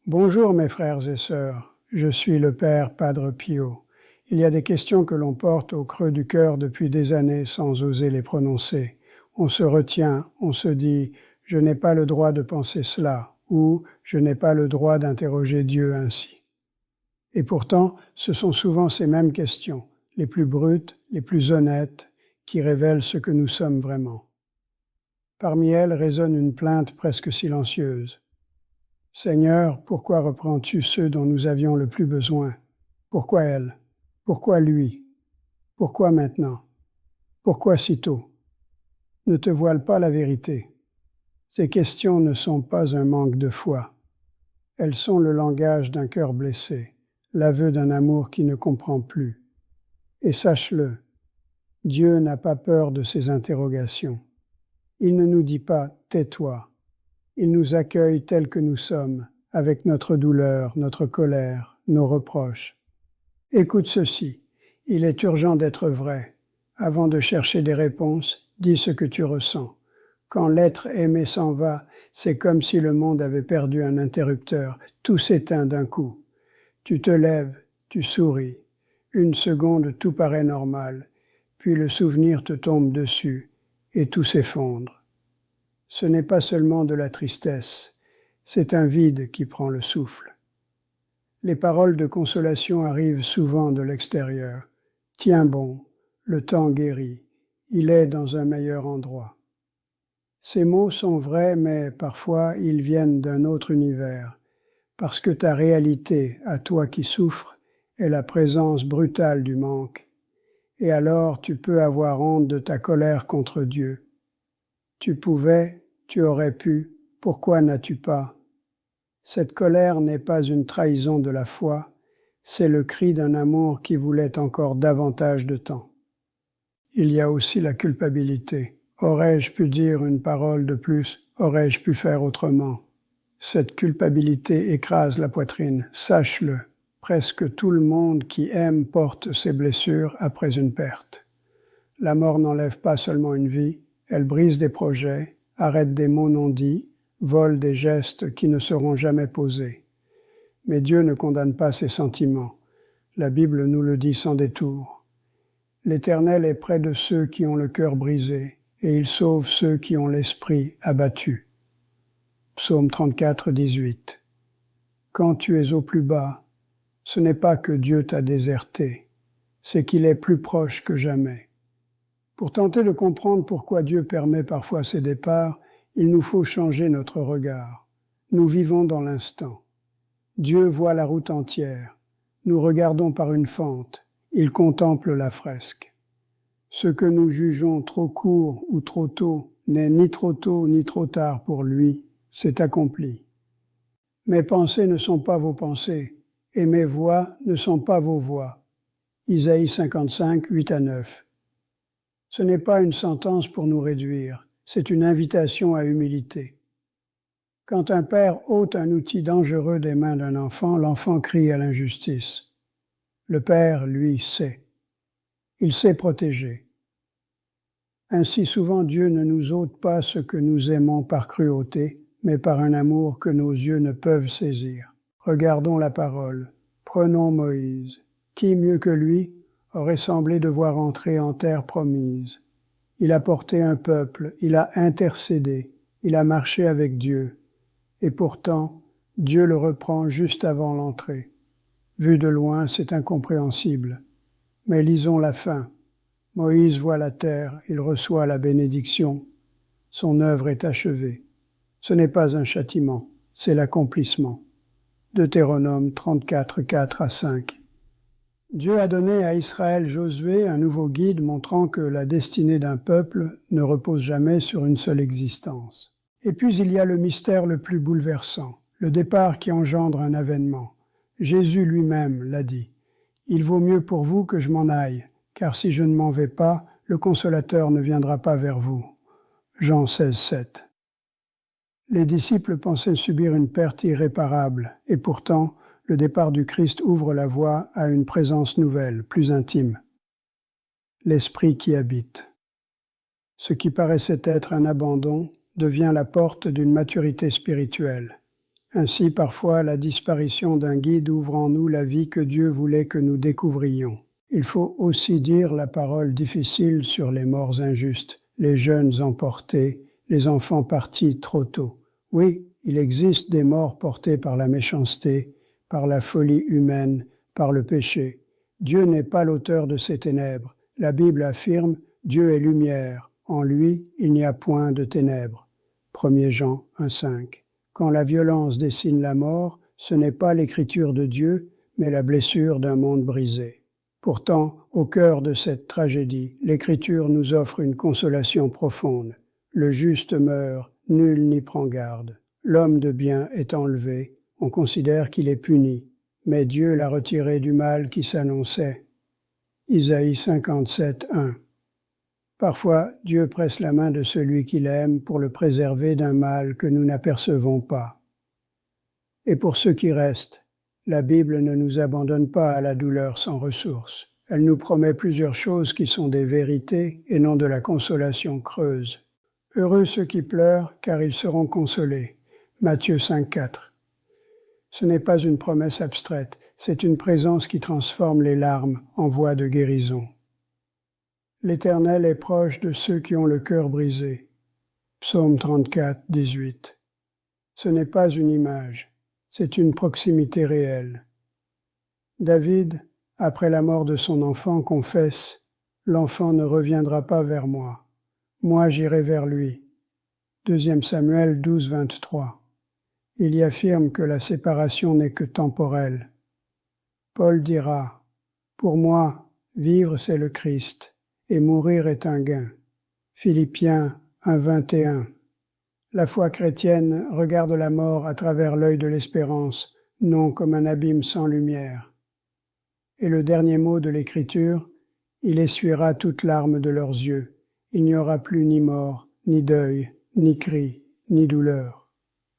Bonjour mes frères et sœurs, je suis le Père Padre Pio. Il y a des questions que l'on porte au creux du cœur depuis des années sans oser les prononcer. On se retient, on se dit « je n'ai pas le droit de penser cela » ou « je n'ai pas le droit d'interroger Dieu ainsi ». Et pourtant, ce sont souvent ces mêmes questions, les plus brutes, les plus honnêtes, qui révèlent ce que nous sommes vraiment. Parmi elles résonne une plainte presque silencieuse. « Seigneur, pourquoi reprends-tu ceux dont nous avions le plus besoin? Pourquoi elle? Pourquoi lui? Pourquoi maintenant? Pourquoi si tôt? Ne te voile pas la vérité. Ces questions ne sont pas un manque de foi. Elles sont le langage d'un cœur blessé, l'aveu d'un amour qui ne comprend plus. Et sache-le, Dieu n'a pas peur de ces interrogations. Il ne nous dit pas « tais-toi ». Il nous accueille tels que nous sommes, avec notre douleur, notre colère, nos reproches. Écoute ceci, il est urgent d'être vrai. Avant de chercher des réponses, dis ce que tu ressens. Quand l'être aimé s'en va, c'est comme si le monde avait perdu un interrupteur, tout s'éteint d'un coup. Tu te lèves, tu souris. Une seconde, tout paraît normal, puis le souvenir te tombe dessus, et tout s'effondre. Ce n'est pas seulement de la tristesse, c'est un vide qui prend le souffle. Les paroles de consolation arrivent souvent de l'extérieur. Tiens bon, le temps guérit, il est dans un meilleur endroit. Ces mots sont vrais, mais parfois ils viennent d'un autre univers, parce que ta réalité, à toi qui souffres, est la présence brutale du manque. Et alors tu peux avoir honte de ta colère contre Dieu. Tu pouvais, tu aurais pu, pourquoi n'as-tu pas? Cette colère n'est pas une trahison de la foi, c'est le cri d'un amour qui voulait encore davantage de temps. Il y a aussi la culpabilité. Aurais-je pu dire une parole de plus? Aurais-je pu faire autrement? Cette culpabilité écrase la poitrine, sache-le. Presque tout le monde qui aime porte ses blessures après une perte. La mort n'enlève pas seulement une vie, elle brise des projets, arrête des mots non dits, vole des gestes qui ne seront jamais posés. Mais Dieu ne condamne pas ses sentiments. La Bible nous le dit sans détour. L'Éternel est près de ceux qui ont le cœur brisé, et il sauve ceux qui ont l'esprit abattu. Psaume 34, 18. Quand tu es au plus bas, ce n'est pas que Dieu t'a déserté, c'est qu'il est plus proche que jamais. Pour tenter de comprendre pourquoi Dieu permet parfois ces départs, il nous faut changer notre regard. Nous vivons dans l'instant. Dieu voit la route entière. Nous regardons par une fente. Il contemple la fresque. Ce que nous jugeons trop court ou trop tôt n'est ni trop tôt ni trop tard pour lui. C'est accompli. Mes pensées ne sont pas vos pensées, et mes voix ne sont pas vos voix. Isaïe 55, 8 à 9. Ce n'est pas une sentence pour nous réduire, c'est une invitation à humilité. Quand un père ôte un outil dangereux des mains d'un enfant, l'enfant crie à l'injustice. Le père, lui, sait. Il sait protéger. Ainsi souvent Dieu ne nous ôte pas ce que nous aimons par cruauté, mais par un amour que nos yeux ne peuvent saisir. Regardons la parole. Prenons Moïse. Qui mieux que lui aurait semblé devoir entrer en terre promise. Il a porté un peuple, il a intercédé, il a marché avec Dieu. Et pourtant, Dieu le reprend juste avant l'entrée. Vu de loin, c'est incompréhensible. Mais lisons la fin. Moïse voit la terre, il reçoit la bénédiction. Son œuvre est achevée. Ce n'est pas un châtiment, c'est l'accomplissement. Deutéronome 34, 4 à 5. Dieu a donné à Israël Josué un nouveau guide montrant que la destinée d'un peuple ne repose jamais sur une seule existence. Et puis il y a le mystère le plus bouleversant, le départ qui engendre un avènement. Jésus lui-même l'a dit. « Il vaut mieux pour vous que je m'en aille, car si je ne m'en vais pas, le Consolateur ne viendra pas vers vous. » Jean 16, 7. Les disciples pensaient subir une perte irréparable, et pourtant, le départ du Christ ouvre la voie à une présence nouvelle, plus intime. L'Esprit qui habite. Ce qui paraissait être un abandon devient la porte d'une maturité spirituelle. Ainsi, parfois, la disparition d'un guide ouvre en nous la vie que Dieu voulait que nous découvrions. Il faut aussi dire la parole difficile sur les morts injustes, les jeunes emportés, les enfants partis trop tôt. Oui, il existe des morts portés par la méchanceté, par la folie humaine, par le péché. Dieu n'est pas l'auteur de ces ténèbres. La Bible affirme « Dieu est lumière, en lui il n'y a point de ténèbres ». 1 Jean 1,5. Quand la violence dessine la mort, ce n'est pas l'écriture de Dieu, mais la blessure d'un monde brisé. Pourtant, au cœur de cette tragédie, l'Écriture nous offre une consolation profonde. Le juste meurt, nul n'y prend garde. L'homme de bien est enlevé, on considère qu'il est puni, mais Dieu l'a retiré du mal qui s'annonçait. Isaïe 57, 1. Parfois, Dieu presse la main de celui qu'il aime pour le préserver d'un mal que nous n'apercevons pas. Et pour ceux qui restent, la Bible ne nous abandonne pas à la douleur sans ressources. Elle nous promet plusieurs choses qui sont des vérités et non de la consolation creuse. Heureux ceux qui pleurent, car ils seront consolés. Matthieu 5, 4. Ce n'est pas une promesse abstraite, c'est une présence qui transforme les larmes en voie de guérison. L'Éternel est proche de ceux qui ont le cœur brisé. Psaume 34, 18. Ce n'est pas une image, c'est une proximité réelle. David, après la mort de son enfant, confesse « L'enfant ne reviendra pas vers moi. Moi j'irai vers lui. » 2 Samuel 12, 23. Il y affirme que la séparation n'est que temporelle. Paul dira « Pour moi, vivre c'est le Christ, et mourir est un gain. » Philippiens 1, 21. La foi chrétienne regarde la mort à travers l'œil de l'espérance, non comme un abîme sans lumière. Et le dernier mot de l'Écriture, « Il essuiera toute larme de leurs yeux. Il n'y aura plus ni mort, ni deuil, ni cri, ni douleur. »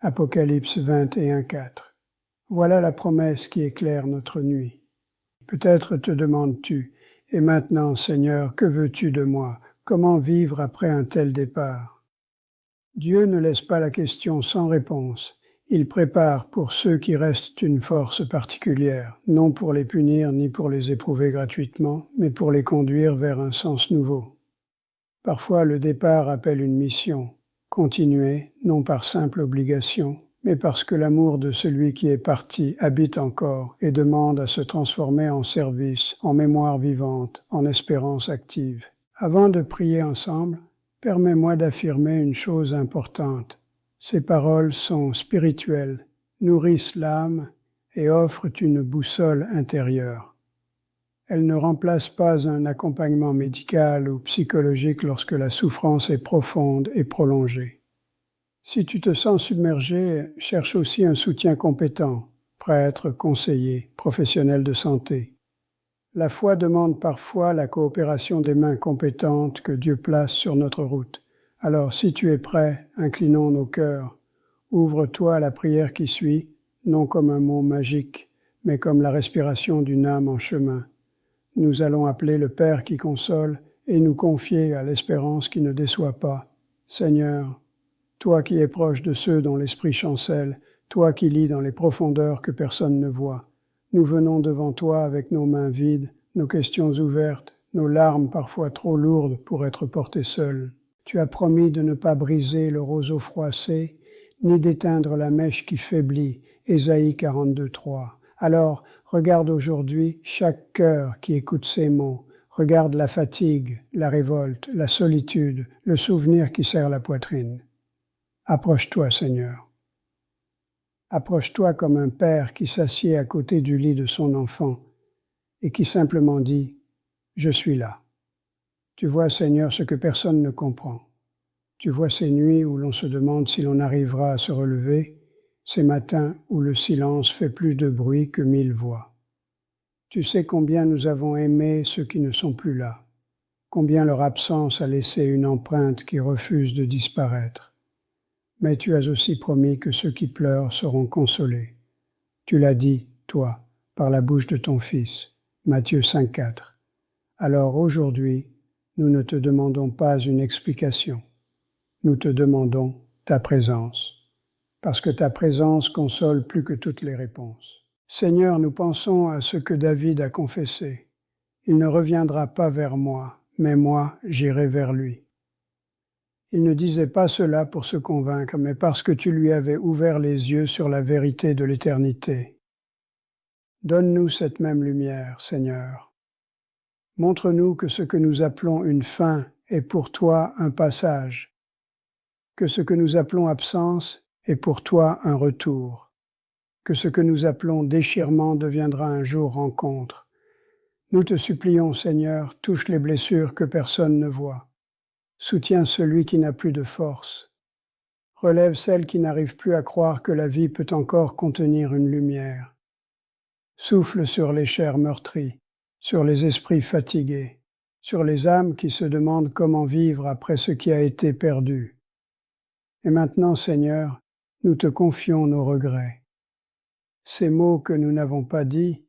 Apocalypse 21, 4. Voilà la promesse qui éclaire notre nuit. Peut-être te demandes-tu, « Et maintenant, Seigneur, que veux-tu de moi? Comment vivre après un tel départ ?» Dieu ne laisse pas la question sans réponse. Il prépare pour ceux qui restent une force particulière, non pour les punir ni pour les éprouver gratuitement, mais pour les conduire vers un sens nouveau. Parfois le départ appelle une mission, continuer, non par simple obligation, mais parce que l'amour de celui qui est parti habite encore et demande à se transformer en service, en mémoire vivante, en espérance active. Avant de prier ensemble, permets-moi d'affirmer une chose importante. Ces paroles sont spirituelles, nourrissent l'âme et offrent une boussole intérieure. Elles ne remplacent pas un accompagnement médical ou psychologique lorsque la souffrance est profonde et prolongée. Si tu te sens submergé, cherche aussi un soutien compétent, prêtre, conseiller, professionnel de santé. La foi demande parfois la coopération des mains compétentes que Dieu place sur notre route. Alors, si tu es prêt, inclinons nos cœurs. Ouvre-toi à la prière qui suit, non comme un mot magique, mais comme la respiration d'une âme en chemin. Nous allons appeler le Père qui console et nous confier à l'espérance qui ne déçoit pas. Seigneur, toi qui es proche de ceux dont l'esprit chancelle, toi qui lis dans les profondeurs que personne ne voit, nous venons devant toi avec nos mains vides, nos questions ouvertes, nos larmes parfois trop lourdes pour être portées seules. Tu as promis de ne pas briser le roseau froissé, ni d'éteindre la mèche qui faiblit, Ésaïe 42, 3. Alors, regarde aujourd'hui chaque cœur qui écoute ces mots. Regarde la fatigue, la révolte, la solitude, le souvenir qui serre la poitrine. Approche-toi, Seigneur. Approche-toi comme un père qui s'assied à côté du lit de son enfant et qui simplement dit « Je suis là ». Tu vois, Seigneur, ce que personne ne comprend. Tu vois ces nuits où l'on se demande si l'on arrivera à se relever, ces matins où le silence fait plus de bruit que 1000 voix. Tu sais combien nous avons aimé ceux qui ne sont plus là, combien leur absence a laissé une empreinte qui refuse de disparaître. Mais tu as aussi promis que ceux qui pleurent seront consolés. Tu l'as dit, toi, par la bouche de ton Fils, Matthieu 5, 4. Alors aujourd'hui, nous ne te demandons pas une explication. Nous te demandons ta présence. parce que ta présence console plus que toutes les réponses. Seigneur, nous pensons à ce que David a confessé. Il ne reviendra pas vers moi, mais moi, j'irai vers lui. Il ne disait pas cela pour se convaincre, mais parce que tu lui avais ouvert les yeux sur la vérité de l'éternité. Donne-nous cette même lumière, Seigneur. Montre-nous que ce que nous appelons une fin est pour toi un passage, que ce que nous appelons absence est pour toi un retour, que ce que nous appelons déchirement deviendra un jour rencontre. Nous te supplions, Seigneur, touche les blessures que personne ne voit. Soutiens celui qui n'a plus de force. Relève celle qui n'arrive plus à croire que la vie peut encore contenir une lumière. Souffle sur les chairs meurtries, sur les esprits fatigués, sur les âmes qui se demandent comment vivre après ce qui a été perdu. Et maintenant, Seigneur, nous te confions nos regrets. Ces mots que nous n'avons pas dits,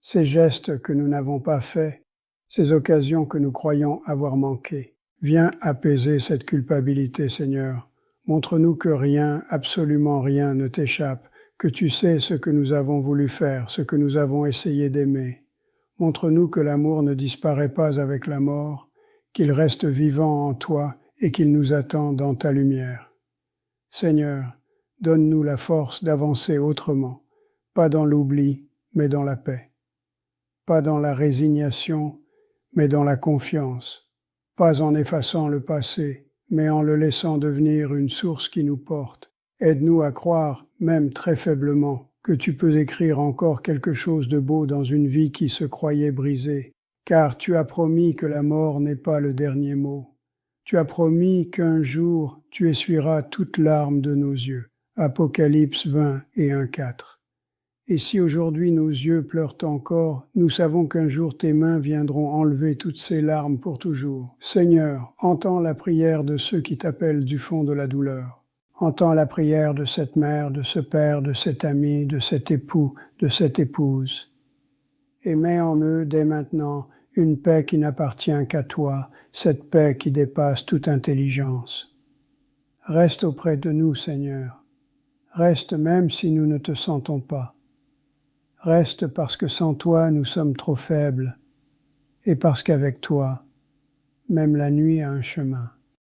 ces gestes que nous n'avons pas faits, ces occasions que nous croyons avoir manquées. Viens apaiser cette culpabilité, Seigneur. Montre-nous que rien, absolument rien ne t'échappe, que tu sais ce que nous avons voulu faire, ce que nous avons essayé d'aimer. Montre-nous que l'amour ne disparaît pas avec la mort, qu'il reste vivant en toi et qu'il nous attend dans ta lumière. Seigneur, donne-nous la force d'avancer autrement, pas dans l'oubli, mais dans la paix. Pas dans la résignation, mais dans la confiance. Pas en effaçant le passé, mais en le laissant devenir une source qui nous porte. Aide-nous à croire, même très faiblement, que tu peux écrire encore quelque chose de beau dans une vie qui se croyait brisée, car tu as promis que la mort n'est pas le dernier mot. Tu as promis qu'un jour tu essuieras toute larme de nos yeux. Apocalypse 20 et 1,4. Et si aujourd'hui nos yeux pleurent encore, nous savons qu'un jour tes mains viendront enlever toutes ces larmes pour toujours. Seigneur, entends la prière de ceux qui t'appellent du fond de la douleur. Entends la prière de cette mère, de ce père, de cet ami, de cet époux, de cette épouse. Et mets en eux dès maintenant une paix qui n'appartient qu'à toi, cette paix qui dépasse toute intelligence. Reste auprès de nous, Seigneur. Reste même si nous ne te sentons pas. Reste parce que sans toi nous sommes trop faibles, et parce qu'avec toi, même la nuit a un chemin.